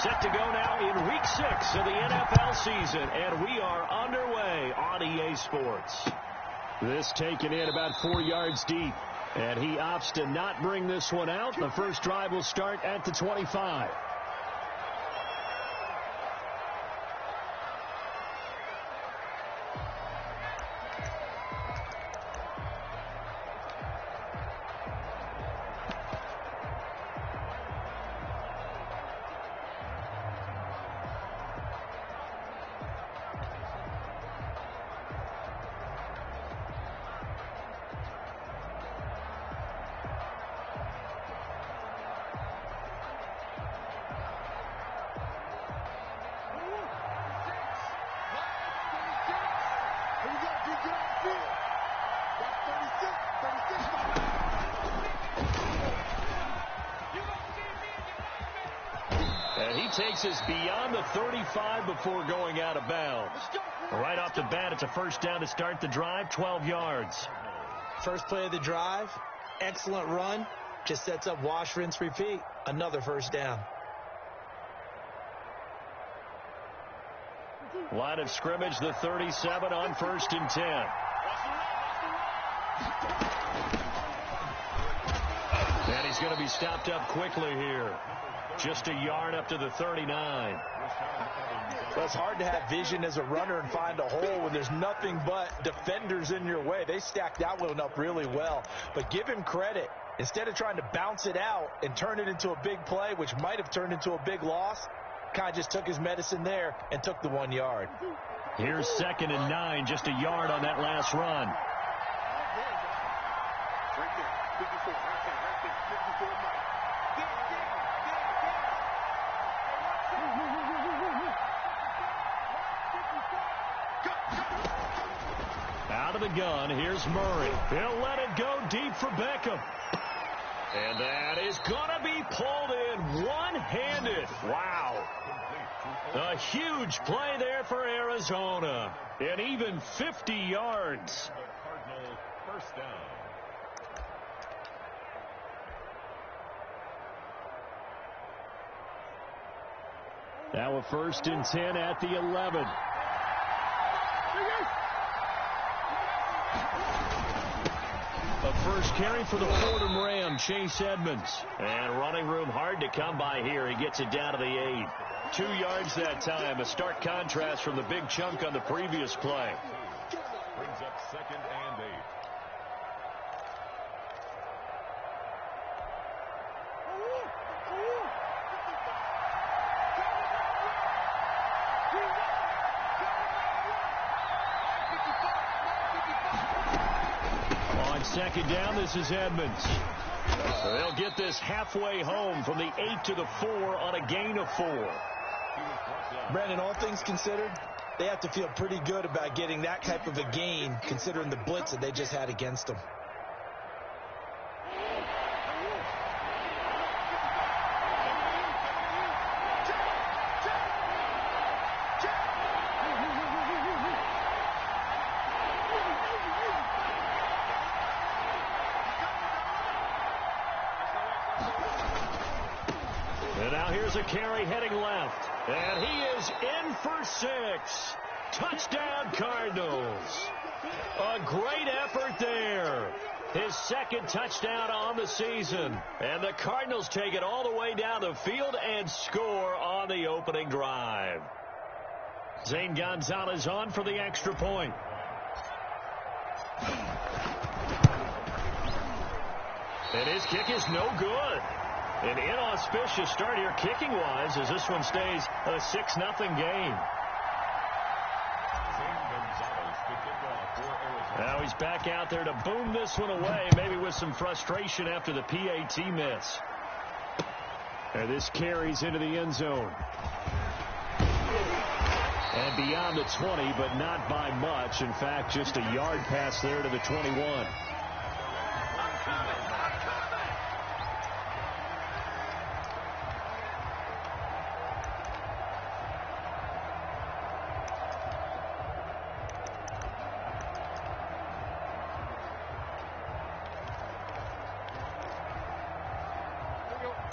Set to go now in Week 6 of the NFL season, and we are underway on EA Sports. This taken in about 4 yards deep, and he opts to not bring this one out. The first drive will start at the 25. And he takes us beyond the 35 before going out of bounds. Right off the bat, it's a first down to start the drive, 12 yards. First play of the drive, excellent run. Just sets up wash, rinse, repeat. Another first down. Line of scrimmage, the 37 on 1st and 10. And he's going to be stopped up quickly here. Just a yard up to the 39. Well, it's hard to have vision as a runner and find a hole when there's nothing but defenders in your way. They stacked that one up really well. But give him credit. Instead of trying to bounce it out and turn it into a big play, which might have turned into a big loss, kind of just took his medicine there and took the 1 yard. Here's 2nd and 9, just a yard on that last run. Right there, 54, right there, 54 miles. Out of the gun, here's Murray. He'll let it go deep for Beckham. And that is going to be pulled in one-handed. Wow. A huge play there for Arizona. And even 50 yards. Cardinal first down. Now a 1st and 10 at the 11. A first carry for the Fordham Ram, Chase Edmonds. And running room hard to come by here. He gets it down to the 8. 2 yards that time. A stark contrast from the big chunk on the previous play. Brings up 2nd and 8. On 2nd down, this is Edmonds. They'll get this halfway home from the 8 to the 4 on a gain of 4. Brandon, all things considered, they have to feel pretty good about getting that type of a gain considering the blitz that they just had against them. And now here's a carry heading left. And he is in for 6. Touchdown, Cardinals. A great effort there. His 2nd touchdown on the season. And the Cardinals take it all the way down the field and score on the opening drive. Zane Gonzalez on for the extra point. And his kick is no good. An inauspicious start here kicking-wise as this one stays a 6-0 game. Now he's back out there to boom this one away, maybe with some frustration after the PAT miss. And this carries into the end zone. And beyond the 20, but not by much. In fact, just a yard pass there to the 21.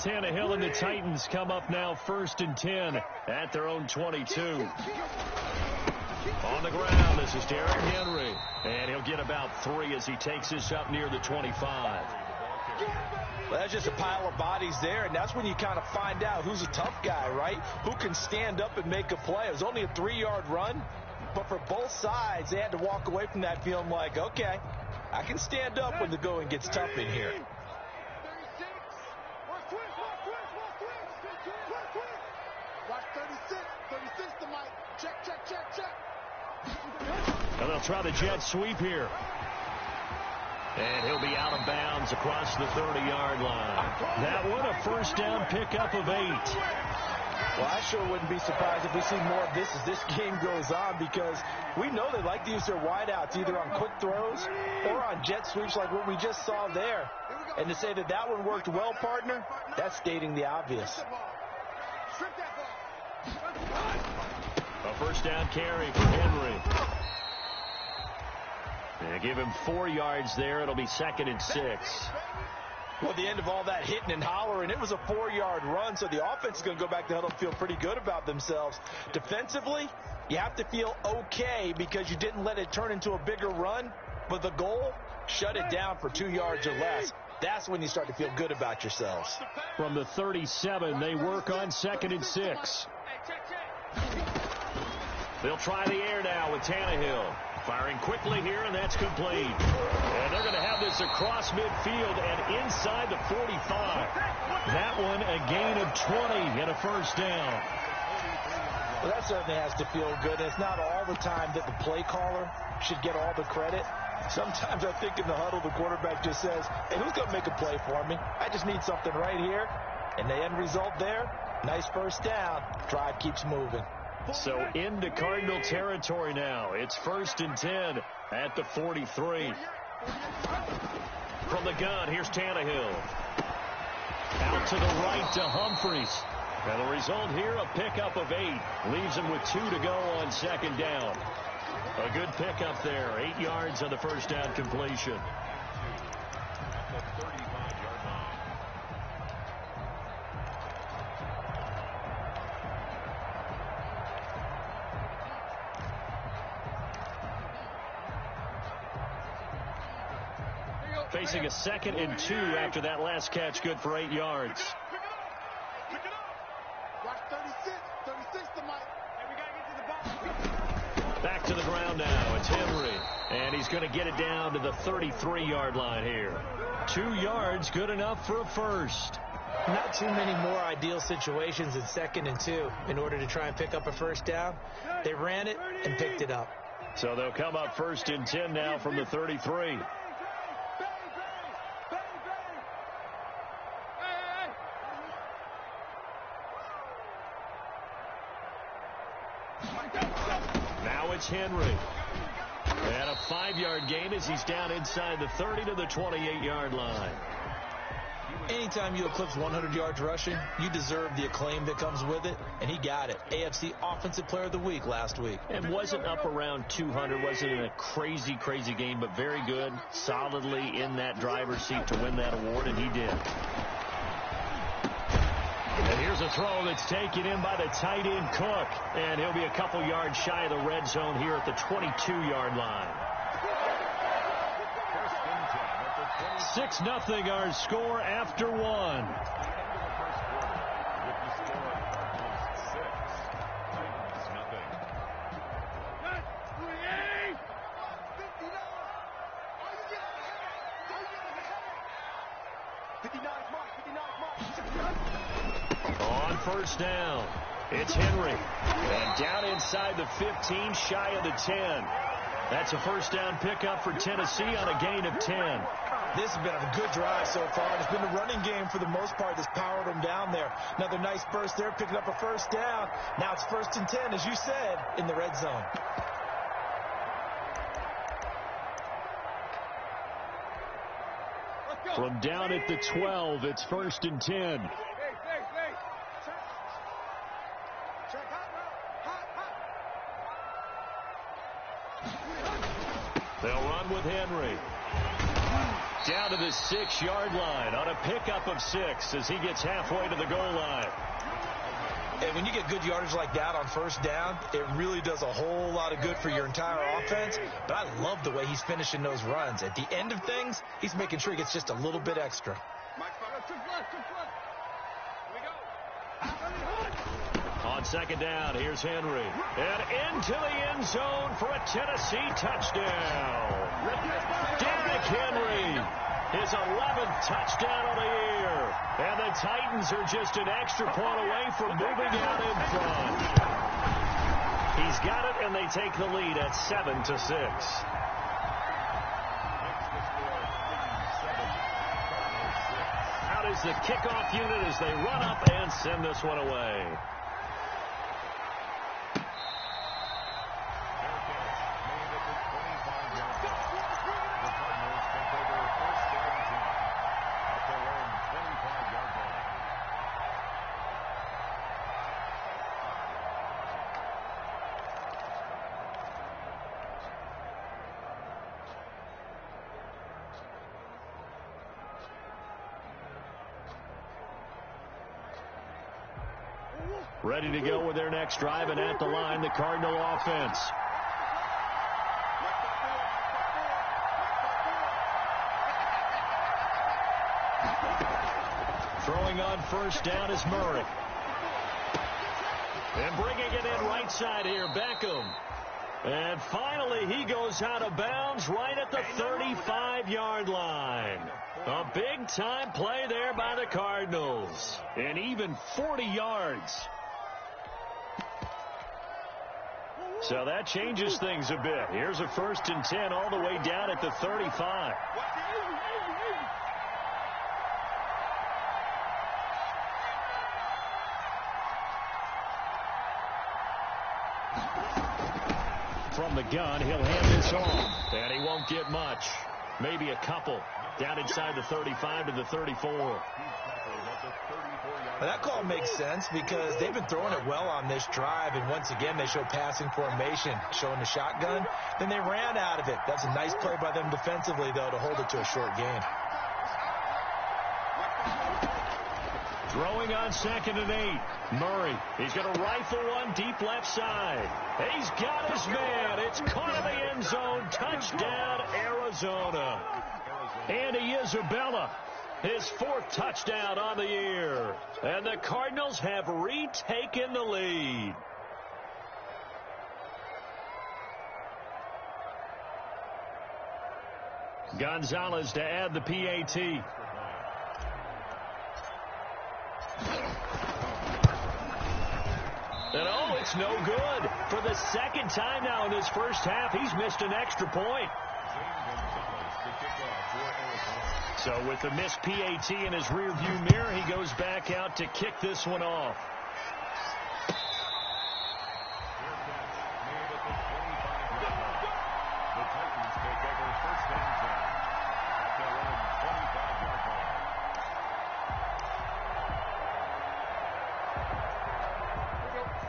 Tannehill and the Titans come up now 1st and 10 at their own 22. On the ground, this is Derrick Henry. And he'll get about 3 as he takes this up near the 25. Well, that's just a pile of bodies there, and that's when you kind of find out who's a tough guy, right? Who can stand up and make a play. It was only a 3-yard run, but for both sides, they had to walk away from that feeling like, okay, I can stand up when the going gets tough in here. And they'll try the jet sweep here. And he'll be out of bounds across the 30-yard line. That one, a 1st down pickup of 8. Well, I sure wouldn't be surprised if we see more of this as this game goes on, because we know they like to use their wideouts either on quick throws or on jet sweeps like what we just saw there. And to say that that one worked well, partner, that's stating the obvious. A 1st down carry for Henry. And give him 4 yards there. It'll be 2nd and 6. Well, at the end of all that hitting and hollering, it was a 4-yard run, so the offense is going to go back to huddle and feel pretty good about themselves. Defensively, you have to feel okay because you didn't let it turn into a bigger run, but the goal, shut it down for 2 yards or less. That's when you start to feel good about yourselves. From the 37, they work on 2nd and 6. They'll try the air now with Tannehill. Firing quickly here, and that's complete. And they're going to have this across midfield and inside the 45. That one a gain of 20 and a 1st down. Well, that certainly has to feel good. It's not all the time that the play caller should get all the credit. Sometimes I think in the huddle, the quarterback just says, hey, who's going to make a play for me? I just need something right here. And the end result there, nice 1st down. Drive keeps moving. So into Cardinal territory now. It's 1st and 10 at the 43. From the gun, here's Tannehill. Out to the right to Humphries. And the result here, a pickup of 8. Leaves him with 2 to go on 2nd down. A good pickup there. 8 yards on the 1st down completion. Facing a 2nd and 2 after that last catch, good for 8 yards. Back to the ground now. It's Henry. And he's going to get it down to the 33-yard line here. 2 yards, good enough for a 1st. Not too many more ideal situations in 2nd and 2 in order to try and pick up a 1st down. They ran it and picked it up. So they'll come up 1st and 10 now from the 33. Now it's Henry. And a 5-yard gain as he's down inside the 30 to the 28-yard line. Anytime you eclipse 100 yards rushing, you deserve the acclaim that comes with it, and he got it. AFC Offensive Player of the Week last week. And wasn't up around 200, wasn't in a crazy game, but very good, solidly in that driver's seat to win that award, and he did. And here's a throw that's taken in by the tight end Cook, and he'll be a couple yards shy of the red zone here at the 22-yard line. 6-0 our score after 1. On 1st down, it's Henry. And down inside the 15, shy of the 10. That's a 1st down pickup for Tennessee on a gain of 10. This has been a good drive so far. It's been the running game for the most part that's powered them down there. Another nice burst there, picking up a 1st down. Now it's 1st and 10, as you said, in the red zone. From down at the 12, it's 1st and 10. They'll run with Henry. Down to the 6-yard line on a pickup of 6 as he gets halfway to the goal line. And when you get good yardage like that on first down, it really does a whole lot of good for your entire offense. But I love the way he's finishing those runs. At the end of things, he's making sure he gets just a little bit extra. On second down, here's Henry. And into the end zone for a Tennessee touchdown. Derrick Henry, his 11th touchdown of the year. And the Titans are just an extra point away from moving out in front. He's got it, and they take the lead at 7-6. Out is the kickoff unit as they run up and send this one away. Ready to go with their next drive, and at the line, the Cardinal offense. Throwing on first down is Murray. And bringing it in right side here, Beckham. And finally, he goes out of bounds right at the 35-yard line. A big-time play there by the Cardinals. And even 40 yards. So that changes things a bit. Here's a 1st and 10 all the way down at the 35. From the gun, he'll hand this off. And he won't get much. Maybe a couple. Down inside the 35 to the 34. That call makes sense because they've been throwing it well on this drive, and once again they show passing formation, showing the shotgun. Then they ran out of it. That's a nice play by them defensively, though, to hold it to a short gain. Throwing on 2nd and 8. Murray, he's going to rifle one deep left side. He's got his man. It's caught in the end zone. Touchdown, Arizona. Andy Isabella, his 4th touchdown on the year. And the Cardinals have retaken the lead. Gonzalez to add the PAT. And oh, it's no good. For the 2nd time now in this first half, he's missed an extra point. So with the missed PAT in his rearview mirror, he goes back out to kick this one off.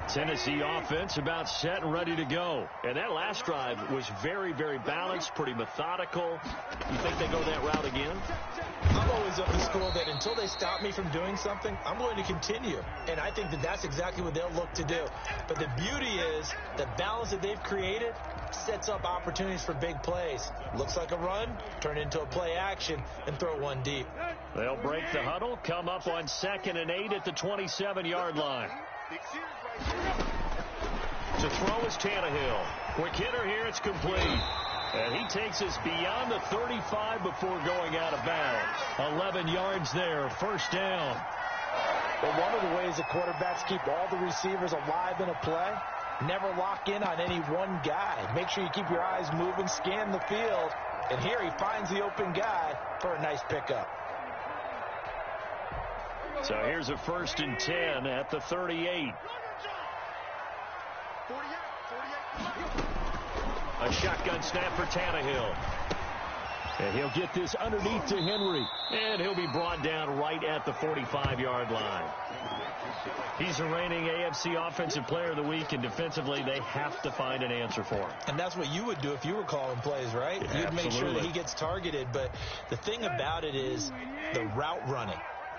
Tennessee offense about set and ready to go. And that last drive was very, very balanced, pretty methodical. You think they go that route again? I'm always of the school that until they stop me from doing something, I'm going to continue. And I think that that's exactly what they'll look to do. But the beauty is the balance that they've created sets up opportunities for big plays. Looks like a run, turn into a play action, and throw one deep. They'll break the huddle, come up on 2nd and 8 at the 27-yard line. To throw is Tannehill. Quick hitter here, it's complete. And he takes us beyond the 35 before going out of bounds. 11 yards there, first down. Well, one of the ways that quarterbacks keep all the receivers alive in a play, never lock in on any one guy. Make sure you keep your eyes moving, scan the field. And here he finds the open guy for a nice pickup. So here's a 1st and 10 at the 38. A shotgun snap for Tannehill. And he'll get this underneath to Henry. And he'll be brought down right at the 45-yard line. He's the reigning AFC Offensive Player of the Week, and defensively they have to find an answer for him. And that's what you would do if you were calling plays, right? Yeah, you'd make sure that he gets targeted. But the thing about it is the route running.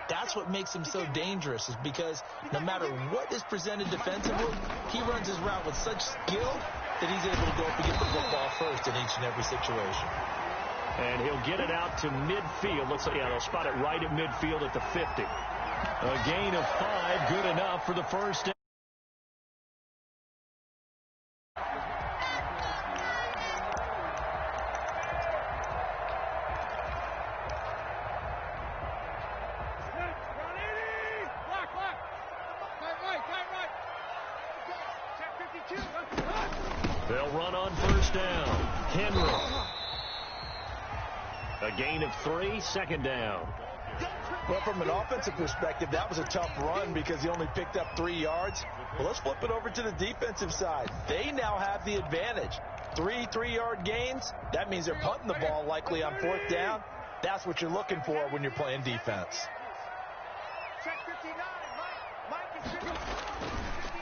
That's what makes him so dangerous, is because no matter what is presented defensively, he runs his route with such skill that he's able to go up and get the football first in each and every situation. And he'll get it out to midfield. Looks like, yeah, they'll spot it right at midfield at the 50. A gain of 5, good enough for the first down. They'll run on first down. Henry. A gain of 3, second down. Well, from an offensive perspective, that was a tough run because he only picked up 3 yards. Well, let's flip it over to the defensive side. They now have the advantage. 3 3-yard gains. That means they're punting the ball likely on 4th down. That's what you're looking for when you're playing defense.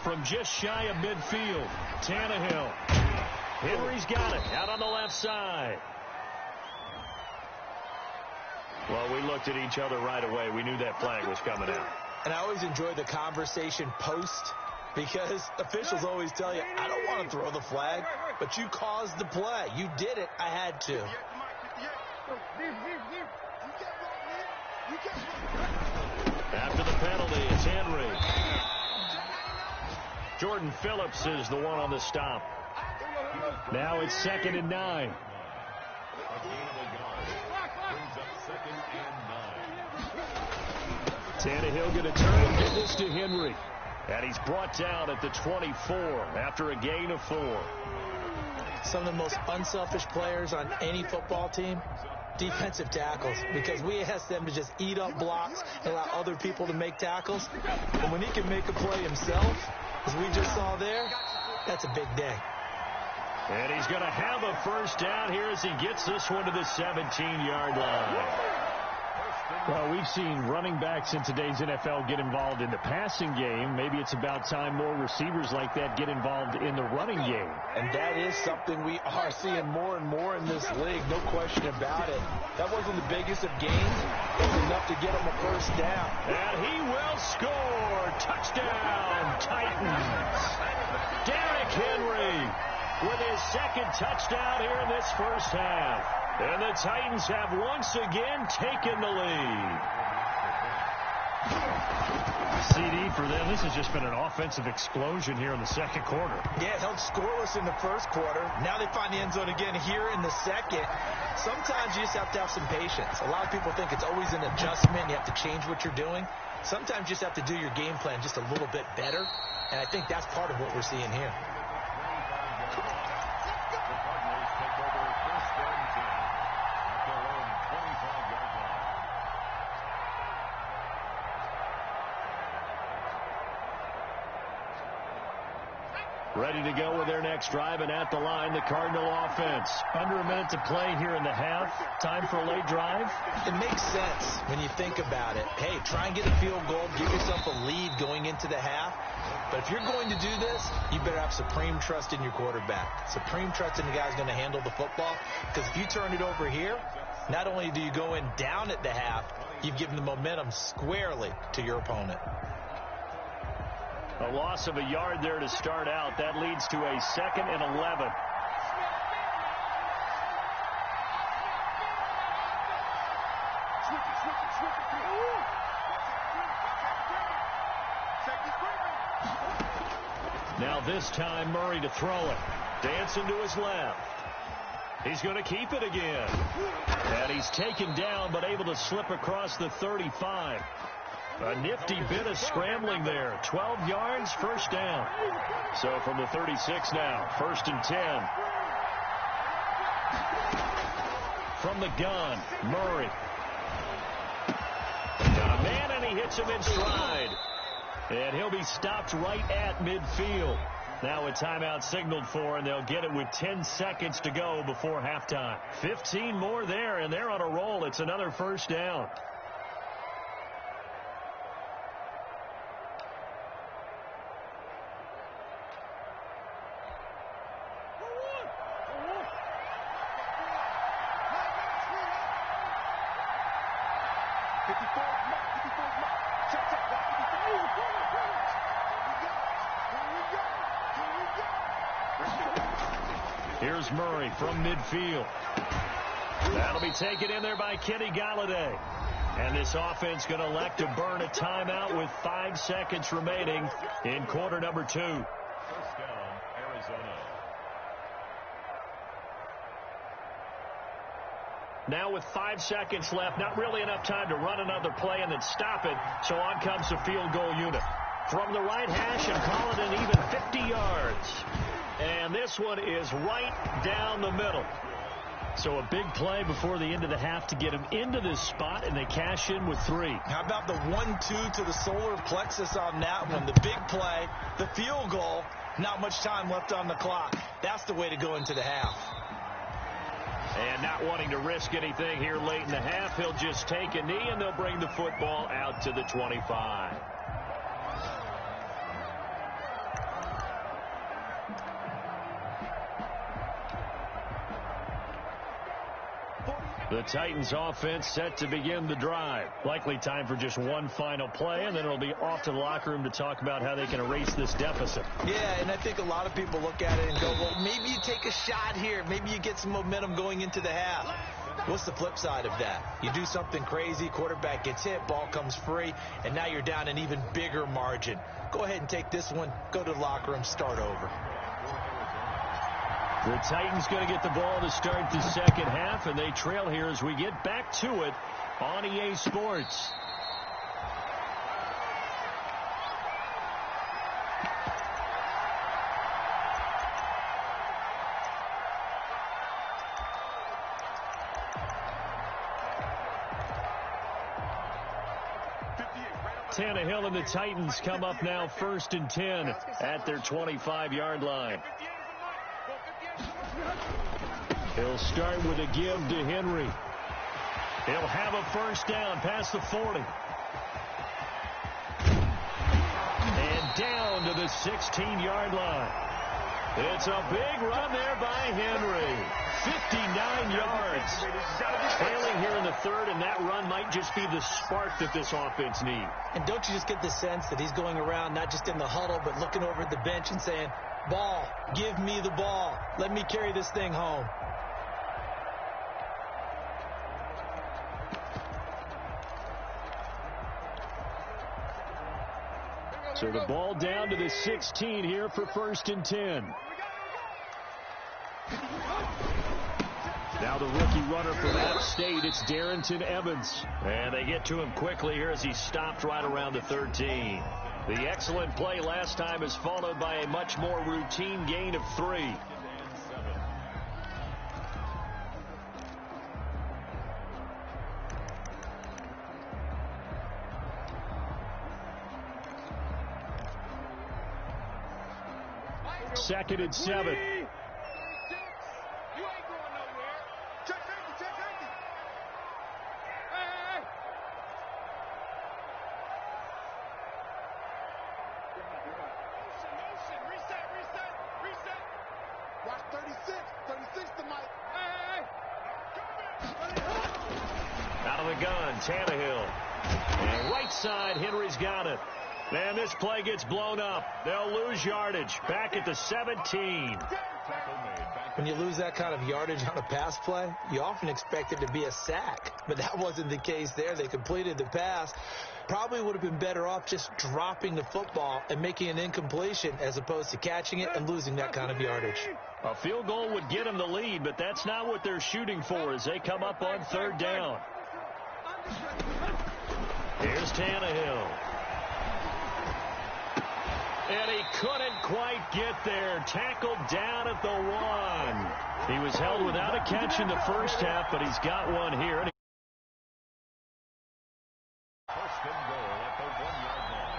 From just shy of midfield, Tannehill. Henry's got it out on the left side. Well, we looked at each other right away. We knew that flag was coming out. And I always enjoy the conversation post, because officials always tell you, I don't want to throw the flag, but you caused the play. You did it. I had to. After the penalty, it's Henry. Jordan Phillips is the one on the stop. Now it's 2nd and 9. Tannehill going to turn and get this to Henry. And he's brought down at the 24 after a gain of 4. Some of the most unselfish players on any football team, defensive tackles, because we ask them to just eat up blocks and allow other people to make tackles. And when he can make a play himself, as we just saw there, that's a big day. And he's going to have a first down here as he gets this one to the 17-yard line. Well, we've seen running backs in today's NFL get involved in the passing game. Maybe it's about time more receivers like that get involved in the running game. And that is something we are seeing more and more in this league, no question about it. That wasn't the biggest of gains. It was enough to get him a first down. And he will score. Touchdown, Titans. Derrick Henry with his 2nd touchdown here in this first half. And the Titans have once again taken the lead. CD for them. This has just been an offensive explosion here in the 2nd quarter. Yeah, held scoreless in the 1st quarter. Now they find the end zone again here in the 2nd. Sometimes you just have to have some patience. A lot of people think it's always an adjustment. You have to change what you're doing. Sometimes you just have to do your game plan just a little bit better. And I think that's part of what we're seeing here. Ready to go with their next drive, and at the line, the Cardinal offense. Under a minute to play here in the half. Time for a late drive? It makes sense when you think about it. Hey, try and get a field goal. Give yourself a lead going into the half. But if you're going to do this, you better have supreme trust in your quarterback. Supreme trust in the guy who's going to handle the football. Because if you turn it over here, not only do you go in down at the half, you've given the momentum squarely to your opponent. A loss of a yard there to start out. That leads to a 2nd and 11. Now this time Murray to throw it. Dancing to his left. He's going to keep it again. And he's taken down but able to slip across the 35. A nifty bit of scrambling there. 12 yards, first down. So from the 36 now, 1st and 10. From the gun, Murray. Got a man, and he hits him in stride. And he'll be stopped right at midfield. Now a timeout signaled for, and they'll get it with 10 seconds to go before halftime. 15 more there, and they're on a roll. It's another first down. Here's Murray from midfield. That'll be taken in there by Kenny Golladay. And this offense going to elect to burn a timeout with 5 seconds remaining in quarter number 2. First down, Arizona. Now with 5 seconds left, not really enough time to run another play and then stop it. So on comes the field goal unit. From the right hash and call it an even 50 yards. And this one is right down the middle. So a big play before the end of the half to get him into this spot, and they cash in with 3. How about the 1-2 to the solar plexus on that one? The big play, the field goal, not much time left on the clock. That's the way to go into the half. And not wanting to risk anything here late in the half, he'll just take a knee, and they'll bring the football out to the 25. The Titans offense set to begin the drive. Likely time for just one final play, and then it'll be off to the locker room to talk about how they can erase this deficit. Yeah, and I think a lot of people look at it and go, well, maybe you take a shot here. Maybe you get some momentum going into the half. What's the flip side of that? You do something crazy, quarterback gets hit, ball comes free, and now you're down an even bigger margin. Go ahead and take this one, go to the locker room, start over. The Titans going to get the ball to start the second half, and they trail here as we get back to it on EA Sports. Tannehill and the Titans come up now 1st and 10 at their 25-yard line. He'll start with a give to Henry. He'll have a first down past the 40. And down to the 16-yard line. It's a big run there by Henry. 59 yards. Trailing here in the third, and that run might just be the spark that this offense needs. And don't you just get the sense that he's going around not just in the huddle, but looking over at the bench and saying, ball, give me the ball. Let me carry this thing home. So the ball down to the 16 here for 1st and 10. Now the rookie runner from App State, it's Darrington Evans. And they get to him quickly here as he stopped right around the 13. The excellent play last time is followed by a much more routine gain of 3. Second and 7. You ain't going nowhere. Check safety. Hey. Motion. Reset. Watch 36. 36 to Mike. Hey. Out of the gun, Tannehill. And right side, Henry's got it. And this play gets blown up. They'll lose yardage. Back at the 17. When you lose that kind of yardage on a pass play, you often expect it to be a sack. But that wasn't the case there. They completed the pass. Probably would have been better off just dropping the football and making an incompletion as opposed to catching it and losing that kind of yardage. A field goal would get them the lead, but that's not what they're shooting for as they come up on 3rd down. Here's Tannehill. And he couldn't quite get there. Tackled down at the 1. He was held without a catch in the first half, but he's got one here. First and goal at the 1-yard line.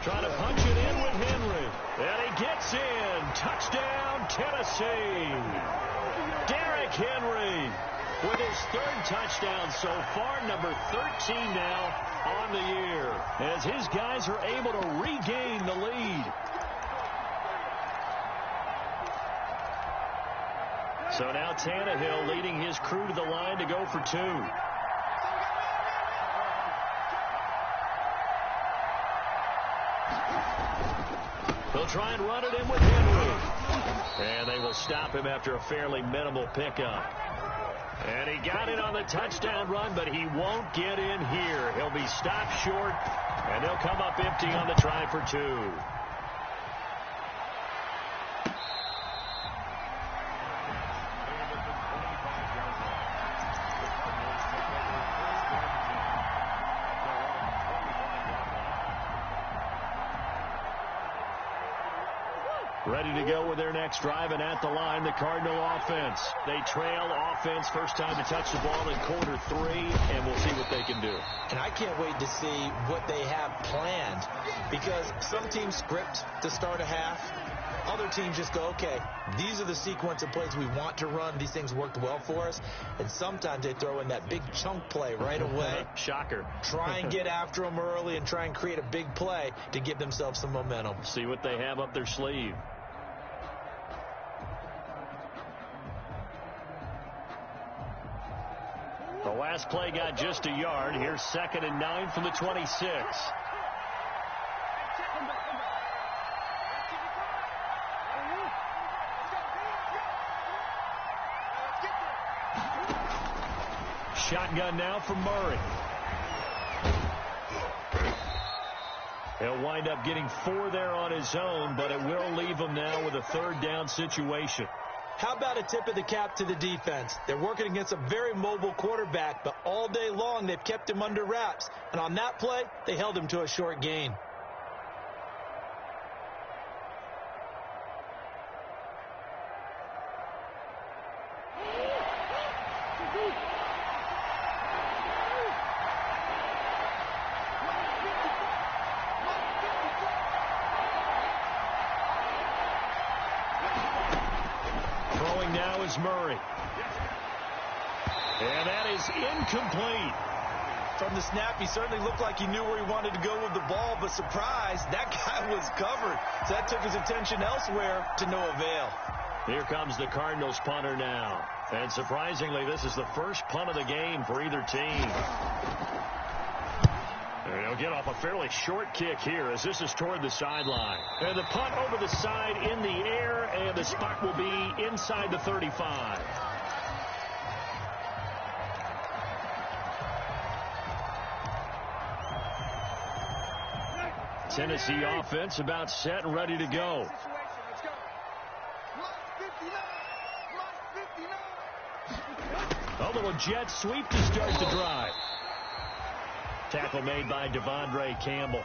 Trying to punch it in with Henry. And he gets in. Touchdown, Tennessee. Derrick Henry with his third touchdown so far, number 13 now on the year, as his guys are able to regain the lead. So now Tannehill leading his crew to the line to go for two. They'll try and run it in with Henry. And they will stop him after a fairly minimal pickup. And he got it on the touchdown run, but he won't get in here. He'll be stopped short, and they'll come up empty on the try for two. Ready to go with their next drive, and at the line, the Cardinal offense. They trail offense, first time to touch the ball in quarter 3, and we'll see what they can do. And I can't wait to see what they have planned, because some teams script to start a half. Other teams just go, okay, these are the sequence of plays we want to run. These things worked well for us. And sometimes they throw in that big chunk play right away. Shocker. Try and get after them early and try and create a big play to give themselves some momentum. See what they have up their sleeve. The last play got just a yard. Here's 2nd and 9 from the 26. Shotgun now from Murray. He'll wind up getting 4 there on his own, but it will leave him now with a 3rd down situation. How about a tip of the cap to the defense? They're working against a very mobile quarterback, but all day long they've kept him under wraps. And on that play, they held him to a short gain. Murray. And that is incomplete. From the snap, he certainly looked like he knew where he wanted to go with the ball, but surprise, that guy was covered. So that took his attention elsewhere to no avail. Here comes the Cardinals punter now. And surprisingly, this is the first punt of the game for either team. And he'll get off a fairly short kick here as this is toward the sideline. And the punt over the side in the air, and the spot will be inside the 35. Tennessee offense about set and ready to go. A little jet sweep to start the drive. Tackle made by Devondre Campbell.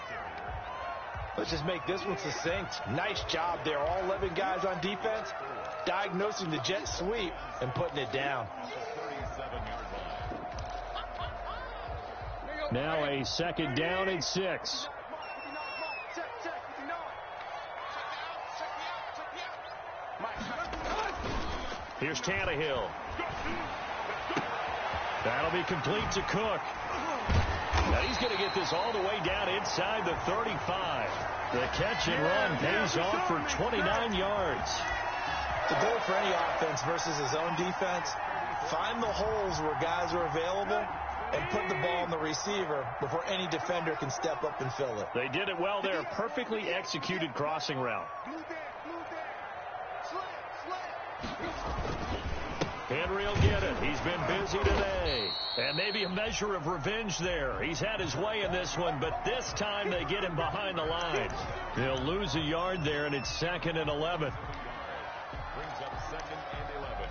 Let's just make this one succinct. Nice job there. All 11 guys on defense diagnosing the jet sweep and putting it down. Now a 2nd down and 6. Here's Tannehill. That'll be complete to Cook. Now he's going to get this all the way down inside the 35. The catch and run pays off for 29 yards. The goal for any offense versus his own defense, find the holes where guys are available and put the ball on the receiver before any defender can step up and fill it. They did it well there. Perfectly executed crossing route. Henry will get it. He's been busy today. And maybe a measure of revenge there. He's had his way in this one, but this time they get him behind the line. They'll lose a yard there, and it's 2nd and 11. Brings up 2nd and 11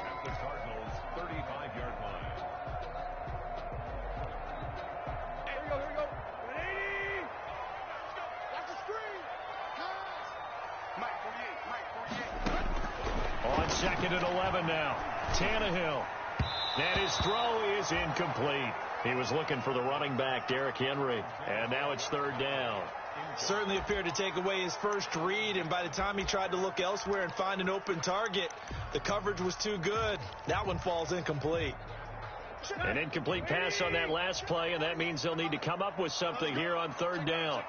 at the Cardinals' 35-yard line. Here we go. 180. Watch the screen. Mike 48. On 2nd and 11 now. Tannehill. And his throw is incomplete. He was looking for the running back, Derrick Henry, and now it's third down. Certainly appeared to take away his first read, and by the time he tried to look elsewhere and find an open target, the coverage was too good. That one falls incomplete. An incomplete pass on that last play, and that means they'll need to come up with something here on third down.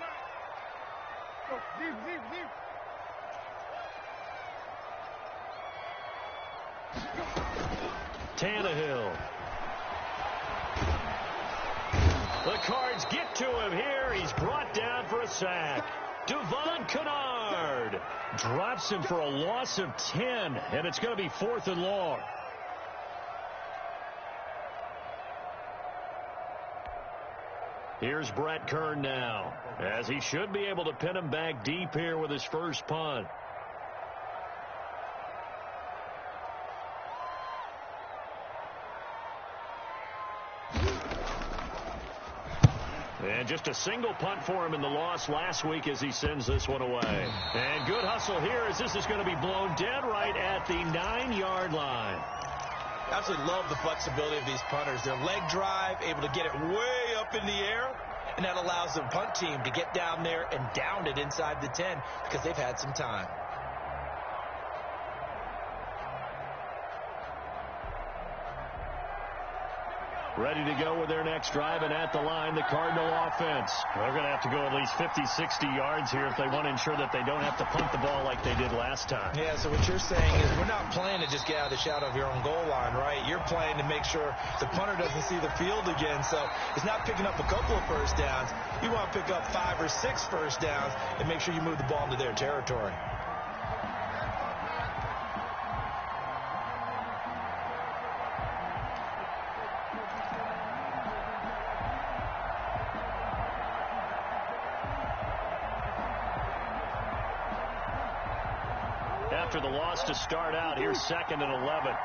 Tannehill. The Cards get to him here. He's brought down for a sack. Devon Kennard drops him for a loss of 10, and it's going to be 4th and long. Here's Brett Kern now, as he should be able to pin him back deep here with his first punt. And just a single punt for him in the loss last week as he sends this one away. And good hustle here as this is going to be blown dead right at the 9-yard line. Absolutely love the flexibility of these punters. Their leg drive, able to get it way up in the air, and that allows the punt team to get down there and down it inside the 10 because they've had some time. Ready to go with their next drive, and at the line, the Cardinal offense. They're going to have to go at least 50, 60 yards here if they want to ensure that they don't have to punt the ball like they did last time. Yeah, so what you're saying is we're not playing to just get out of the shadow of your own goal line, right? You're playing to make sure the punter doesn't see the field again. So it's not picking up a couple of first downs. You want to pick up 5 or 6 first downs and make sure you move the ball into their territory. After the loss to start out, here's 2nd and 11.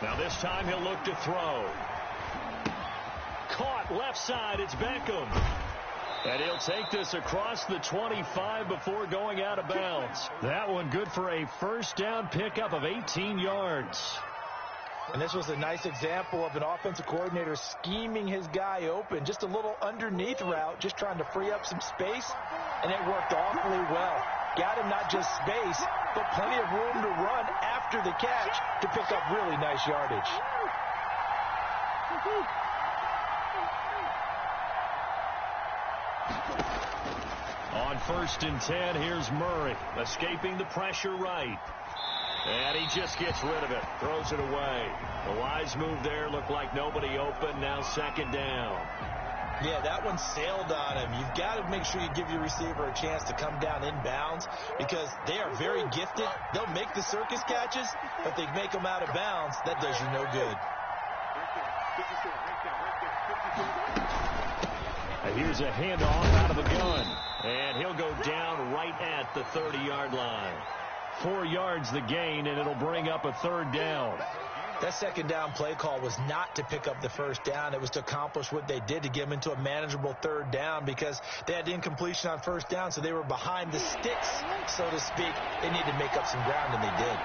Now this time he'll look to throw. Caught left side, it's Beckham. And he'll take this across the 25 before going out of bounds. That one good for a first down pickup of 18 yards. And this was a nice example of an offensive coordinator scheming his guy open. Just a little underneath route, just trying to free up some space, and it worked awfully well. Got him not just space, but plenty of room to run after the catch to pick up really nice yardage. On 1st and 10, here's Murray, escaping the pressure right. And he just gets rid of it, throws it away. The wise move there, looked like nobody open, now 2nd down. Yeah, that one sailed on him. You've got to make sure you give your receiver a chance to come down inbounds because they are very gifted. They'll make the circus catches, but they make them out of bounds. That does you no good. And here's a handoff out of the gun. And he'll go down right at the 30-yard line. 4 yards the gain, and it'll bring up a 3rd down. That 2nd down play call was not to pick up the first down. It was to accomplish what they did to get them into a manageable 3rd down because they had incompletion on 1st down, so they were behind the sticks, so to speak. They needed to make up some ground, and they did.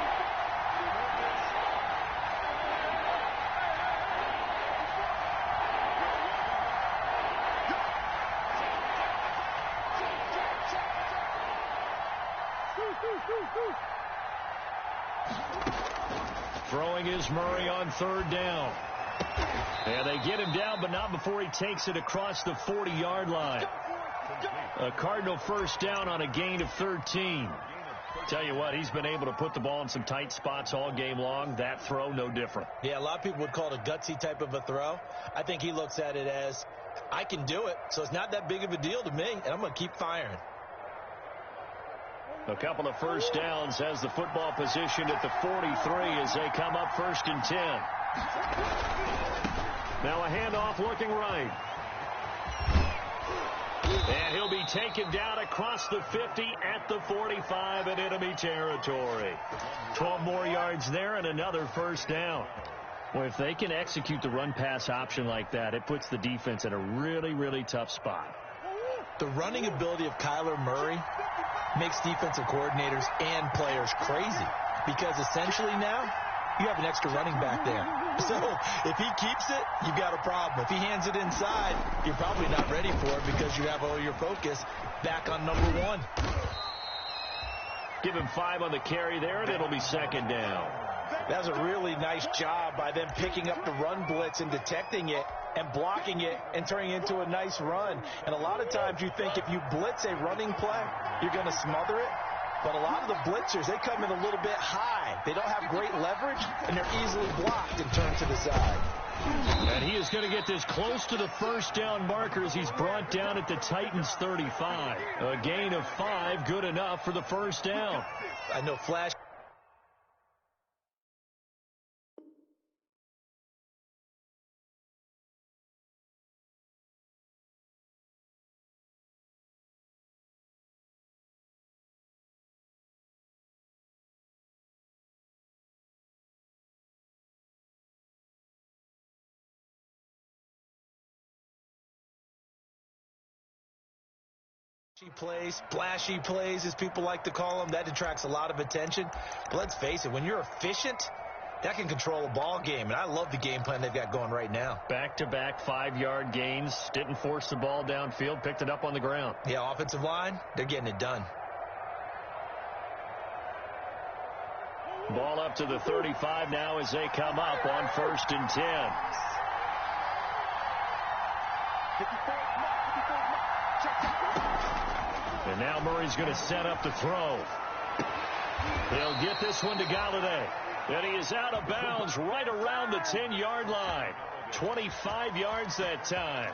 Throwing is Murray on 3rd down. And they get him down, but not before he takes it across the 40-yard line. A Cardinal first down on a gain of 13. Tell you what, he's been able to put the ball in some tight spots all game long. That throw, no different. Yeah, a lot of people would call it a gutsy type of a throw. I think he looks at it as, I can do it, so it's not that big of a deal to me, and I'm going to keep firing. A couple of first downs has the football position at the 43 as they come up 1st and 10. Now a handoff looking right. And he'll be taken down across the 50 at the 45 in enemy territory. 12 more yards there and another first down. Well, if they can execute the run-pass option like that, it puts the defense in a really, really tough spot. The running ability of Kyler Murray makes defensive coordinators and players crazy because essentially now you have an extra running back there. So if he keeps it, you've got a problem. If he hands it inside, you're probably not ready for it because you have all your focus back on number one. Give him 5 on the carry there, and it'll be second down. That was a really nice job by them picking up the run blitz and detecting it and blocking it and turning it into a nice run. And a lot of times you think if you blitz a running play, you're going to smother it. But a lot of the blitzers, they come in a little bit high. They don't have great leverage, and they're easily blocked and turned to the side. And he is going to get this close to the first down markers. He's brought down at the Titans 35. A gain of 5, good enough for the first down. I know flash. Flashy plays, as people like to call them, that attracts a lot of attention. But let's face it, when you're efficient, that can control a ball game. And I love the game plan they've got going right now. Back-to-back 5-yard gains. Didn't force the ball downfield. Picked it up on the ground. Yeah, offensive line, they're getting it done. Ball up to the 35 now as they come up on 1st and 10. And now Murray's going to set up the throw. He'll get this one to Golladay. And he is out of bounds right around the 10-yard line. 25 yards that time.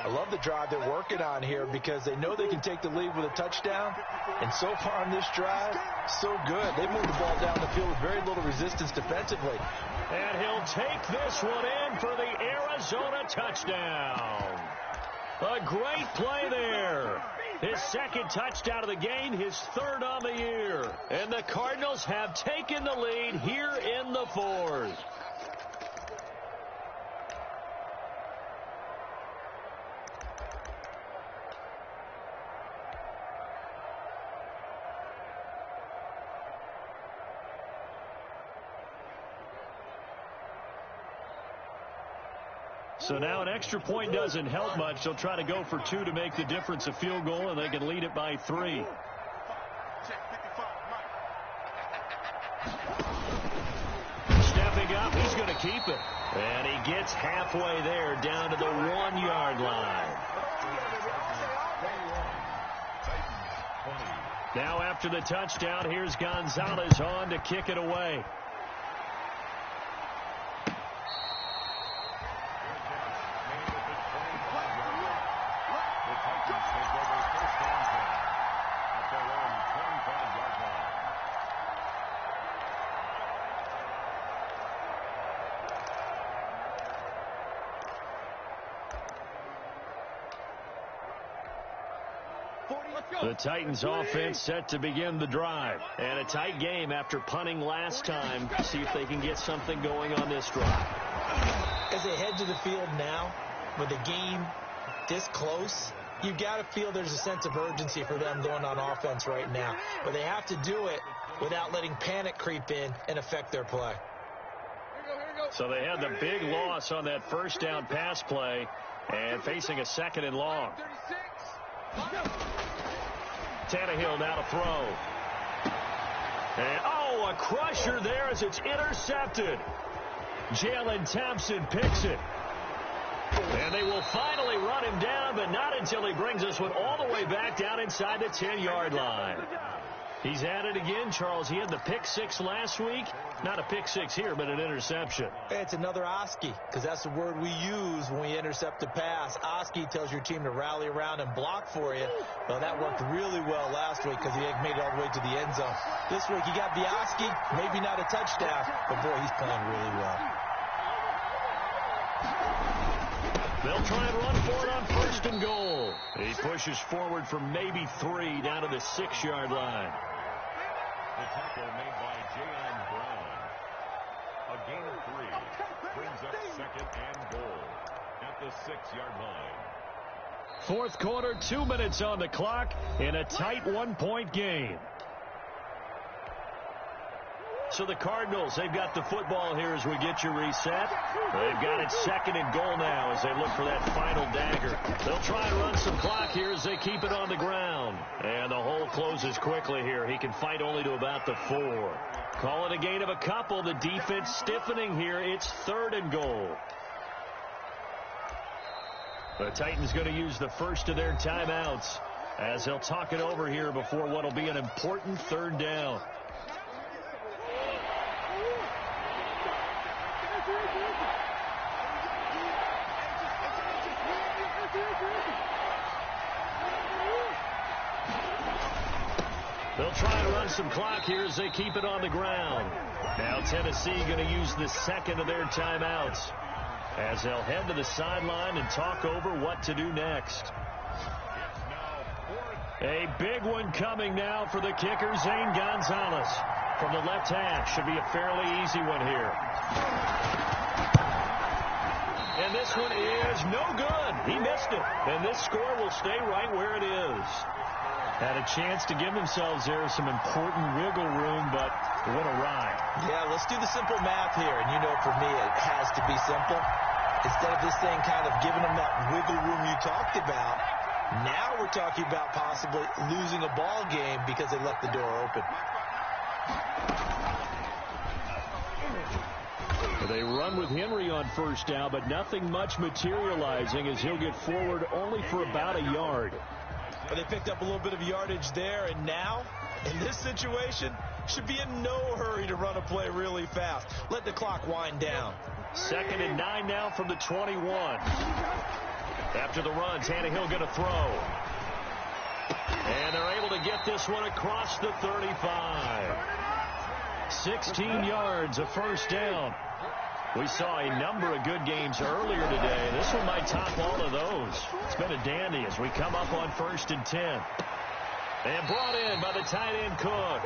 I love the drive they're working on here because they know they can take the lead with a touchdown. And so far on this drive, so good. They moved the ball down the field with very little resistance defensively. And he'll take this one in for the Arizona touchdown. A great play there. His second touchdown of the game, his 3rd on the year. And the Cardinals have taken the lead here in the 4th. So now an extra point doesn't help much. They'll try to go for 2 to make the difference a field goal, and they can lead it by 3. Stepping up, he's going to keep it. And he gets halfway there down to the 1-yard line. Now after the touchdown, here's Gonzalez on to kick it away. The Titans offense set to begin the drive. And a tight game after punting last time. See if they can get something going on this drive. As they head to the field now, with the game this close, you've got to feel there's a sense of urgency for them going on offense right now. But they have to do it without letting panic creep in and affect their play. So they had the big loss on that first down pass play and facing a 2nd and long. Tannehill now to throw. And, a crusher there as it's intercepted. Jalen Thompson picks it. And they will finally run him down, but not until he brings this one all the way back down inside the 10-yard line. He's at it again, Charles. He had the pick 6 last week. Not a pick 6 here, but an interception. It's another Oski, because that's the word we use when we intercept a pass. Oski tells your team to rally around and block for you. Well, that worked really well last week because he made it all the way to the end zone. This week he got the Oski, maybe not a touchdown, but boy, he's playing really well. They'll try and run for it on 1st and goal. He pushes forward for maybe 3 down to the 6-yard line. The tackle made by Jayon Brown. A gain of 3 brings up 2nd and goal at the 6-yard line. 4th quarter, 2 minutes on the clock in a tight 1-point game. So the Cardinals, they've got the football here as we get you reset. They've got it 2nd and goal now as they look for that final dagger. They'll try and run some clock here as they keep it on the ground. And the hole closes quickly here. He can fight only to about the 4. Call it a gain of a couple. The defense stiffening here. It's 3rd and goal. The Titans going to use the first of their timeouts as they'll talk it over here before what will be an important 3rd down. They'll try to run some clock here as they keep it on the ground. Now Tennessee going to use the 2nd of their timeouts as they'll head to the sideline and talk over what to do next. A big one coming now for the kicker, Zane Gonzalez. From the left hash, should be a fairly easy one here. And this one is no good. He missed it. And this score will stay right where it is. Had a chance to give themselves there some important wiggle room, but it went awry. Yeah, let's do the simple math here. And you know, for me, it has to be simple. Instead of this thing kind of giving them that wiggle room you talked about, now we're talking about possibly losing a ball game because they left the door open. They run with Henry on 1st down, but nothing much materializing as he'll get forward only for about a yard. But they picked up a little bit of yardage there, and now, in this situation, should be in no hurry to run a play really fast. Let the clock wind down. 2nd and 9 now from the 21. After the run, Tannehill going to throw. And they're able to get this one across the 35. 16 yards, a 1st down. We saw a number of good games earlier today. This one might top all of those. It's been a dandy as we come up on 1st and 10. And brought in by the tight end Cook.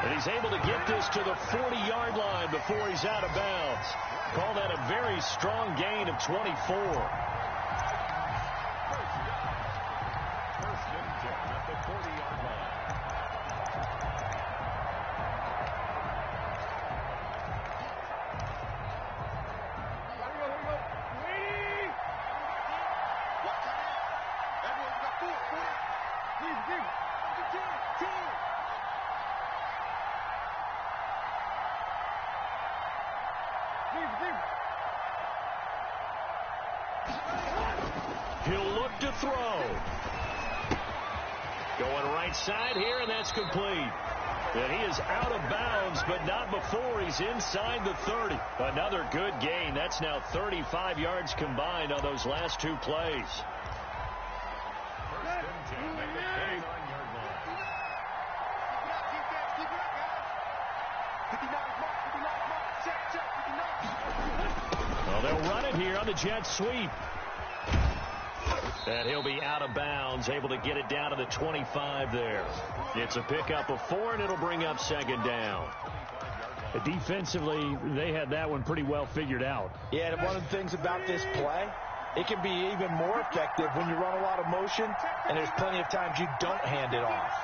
And he's able to get this to the 40-yard line before he's out of bounds. Call that a very strong gain of 24. 1st and 10 at the 40-yard line. He'll look to throw. Going right side here, and that's complete. And he is out of bounds, but not before he's inside the 30. Another good gain. That's now 35 yards combined on those last 2 plays. 1st and 10 at the 39-yard line. Well, they'll run it here on the jet sweep. And he'll be out of bounds, able to get it down to the 25 there. It's a pickup of 4, and it'll bring up 2nd down. Defensively, they had that one pretty well figured out. Yeah, and one of the things about this play, it can be even more effective when you run a lot of motion, and there's plenty of times you don't hand it off.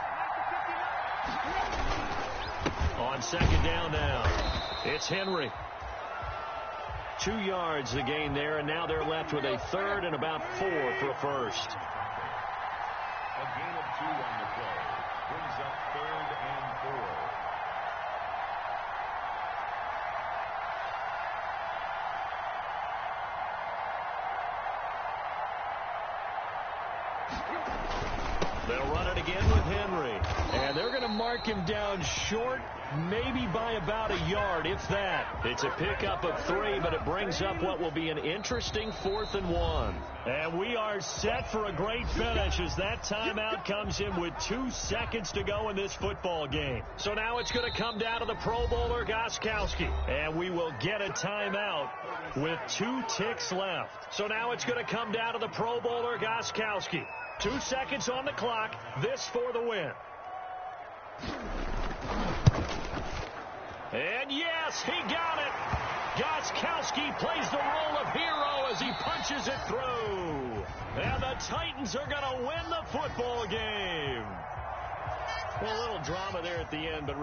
On 2nd down now, it's Henry. 2 yards the gain there, and now they're left with a 3rd and about 4 for a 1st. A gain of 2 on the play brings up 3rd and 4. They'll run it again with Henry. And they're going to mark him down short, maybe by about a yard, if that. It's a pickup of 3, but it brings up what will be an interesting 4th and 1. And we are set for a great finish as that timeout comes in with 2 seconds to go in this football game. So now it's going to come down to the Pro Bowler, Gostkowski. And we will get a timeout with 2 ticks left. So now it's going to come down to the Pro Bowler, Gostkowski. 2 seconds on the clock. This for the win. And yes, he got it. Gostkowski plays the role of hero as he punches it through. And the Titans are going to win the football game. Well, a little drama there at the end, but